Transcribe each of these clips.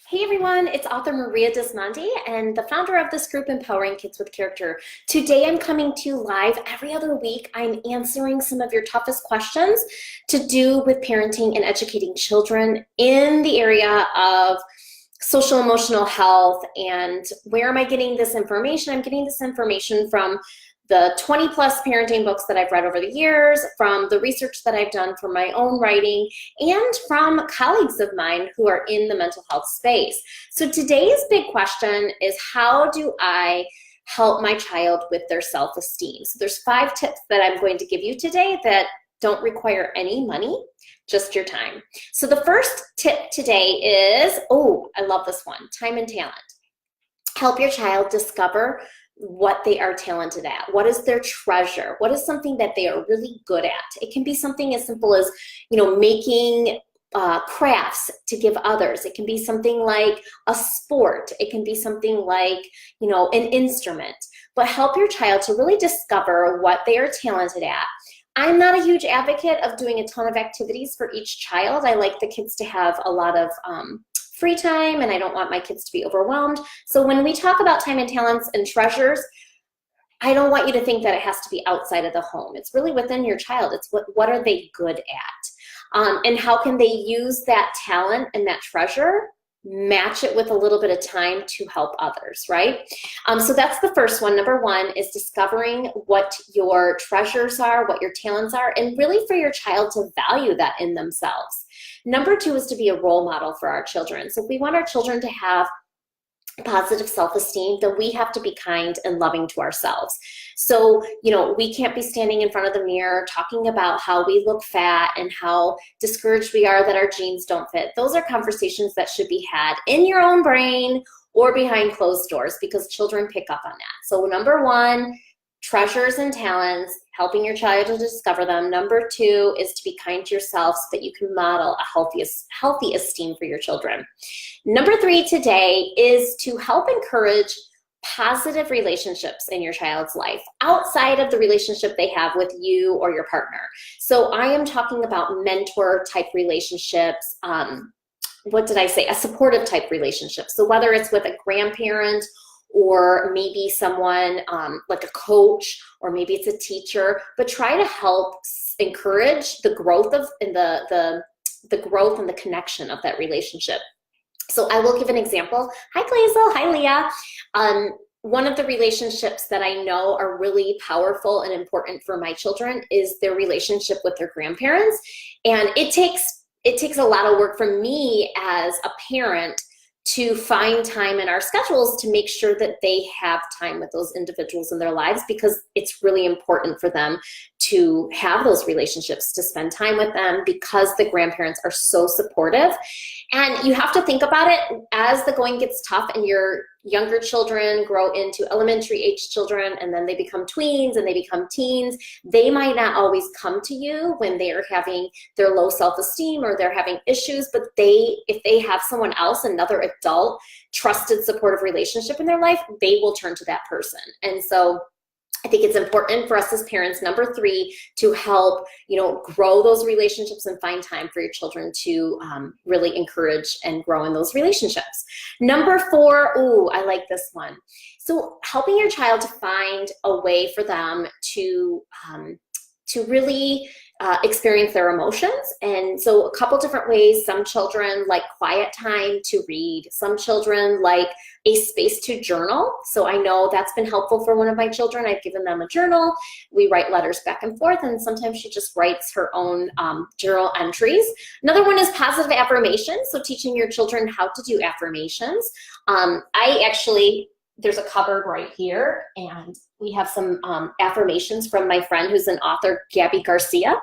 Hey everyone, it's author Maria Dismondy and the founder of this group, Empowering Kids with Character. Today I'm coming to you live every other week. I'm answering some of your toughest questions to do with parenting and educating children in the area of social emotional health. And where am I getting this information? I'm getting this information from the 20 plus parenting books that I've read over the years, from the research that I've done for my own writing, and from colleagues of mine who are in the mental health space. So today's big question is, how do I help my child with their self-esteem? So there's 5 tips that I'm going to give you today that don't require any money, just your time. So the first tip today is, oh, I love this one, time and talent. Help your child discover what they are talented at. What is their treasure? What is something that they are really good at? It can be something as simple as, making crafts to give others. It can be something like a sport. It can be something like, an instrument. But help your child to really discover what they are talented at. I'm not a huge advocate of doing a ton of activities for each child. I like the kids to have a lot of free time, and I don't want my kids to be overwhelmed. So when we talk about time and talents and treasures, I don't want you to think that it has to be outside of the home. It's really within your child. It's what are they good at? And how can they use that talent and that treasure, match it with a little bit of time to help others, right? So that's the first one. Number 1 is discovering what your treasures are, what your talents are, and really for your child to value that in themselves. Number 2 is to be a role model for our children. So if we want our children to have positive self-esteem, then we have to be kind and loving to ourselves. So, we can't be standing in front of the mirror talking about how we look fat and how discouraged we are that our jeans don't fit. Those are conversations that should be had in your own brain or behind closed doors, because children pick up on that. So number 1, treasures and talents, helping your child to discover them. Number 2 is to be kind to yourself so that you can model a healthy esteem for your children. Number 3 today is to help encourage positive relationships in your child's life outside of the relationship they have with you or your partner. So I am talking about mentor type relationships, a supportive type relationship. So whether it's with a grandparent or maybe someone like a coach, or maybe it's a teacher, but try to help encourage the growth and the growth and the connection of that relationship. So I will give an example. Hi, Glazel. Hi, Leah. One of the relationships that I know are really powerful and important for my children is their relationship with their grandparents. And it takes a lot of work from me as a parent to find time in our schedules to make sure that they have time with those individuals in their lives, because it's really important for them to have those relationships, to spend time with them, because the grandparents are so supportive. And you have to think about it as the going gets tough and your younger children grow into elementary age children, and then they become tweens and they become teens. They might not always come to you when they are having their low self-esteem or they're having issues, but if they have someone else, another adult, trusted, supportive relationship in their life, they will turn to that person. And so I think it's important for us as parents, number 3, to help, grow those relationships and find time for your children to really encourage and grow in those relationships. Number 4, ooh, I like this one. So helping your child to find a way for them to really experience their emotions. And so a couple different ways. Some children like quiet time to read. Some children like a space to journal. So I know that's been helpful for one of my children. I've given them a journal. We write letters back and forth, and sometimes she just writes her own journal entries. Another one is positive affirmations. So teaching your children how to do affirmations. There's a cupboard right here, and we have some affirmations from my friend who's an author, Gabby Garcia.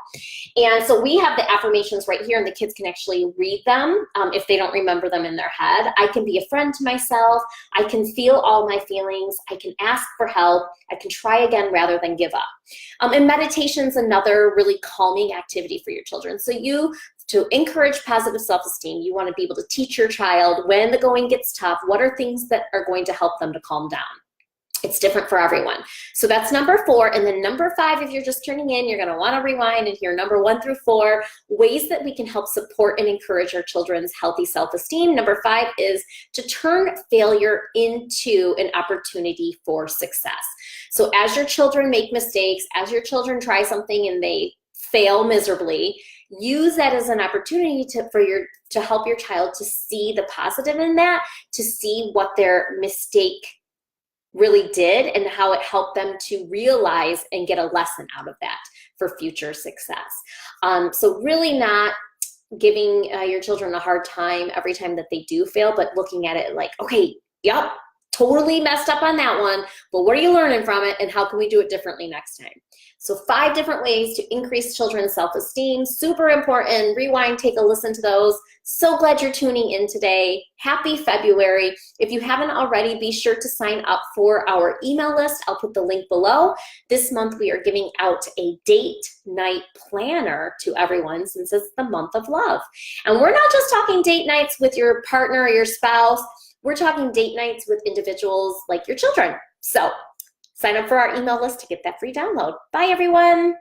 And so we have the affirmations right here, and the kids can actually read them if they don't remember them in their head. I can be a friend to myself. I can feel all my feelings. I can ask for help. I can try again rather than give up. And meditation's another really calming activity for your children. So to encourage positive self-esteem, you want to be able to teach your child when the going gets tough, what are things that are going to help them to calm down. It's different for everyone. So that's number 4. And then number 5, if you're just tuning in, you're going to want to rewind and hear number 1 through 4, ways that we can help support and encourage our children's healthy self-esteem. Number 5 is to turn failure into an opportunity for success. So as your children make mistakes, as your children try something and they fail miserably, use that as an opportunity to help your child to see the positive in that, to see what their mistake really did and how it helped them to realize and get a lesson out of that for future success. So really not giving your children a hard time every time that they do fail, but looking at it like, okay, yep, totally messed up on that one, but what are you learning from it and how can we do it differently next time? So 5 different ways to increase children's self-esteem, super important. Rewind, take a listen to those. So glad you're tuning in today. Happy February. If you haven't already, be sure to sign up for our email list. I'll put the link below. This month we are giving out a date night planner to everyone since it's the month of love. And we're not just talking date nights with your partner or your spouse. We're talking date nights with individuals like your children. So sign up for our email list to get that free download. Bye, everyone.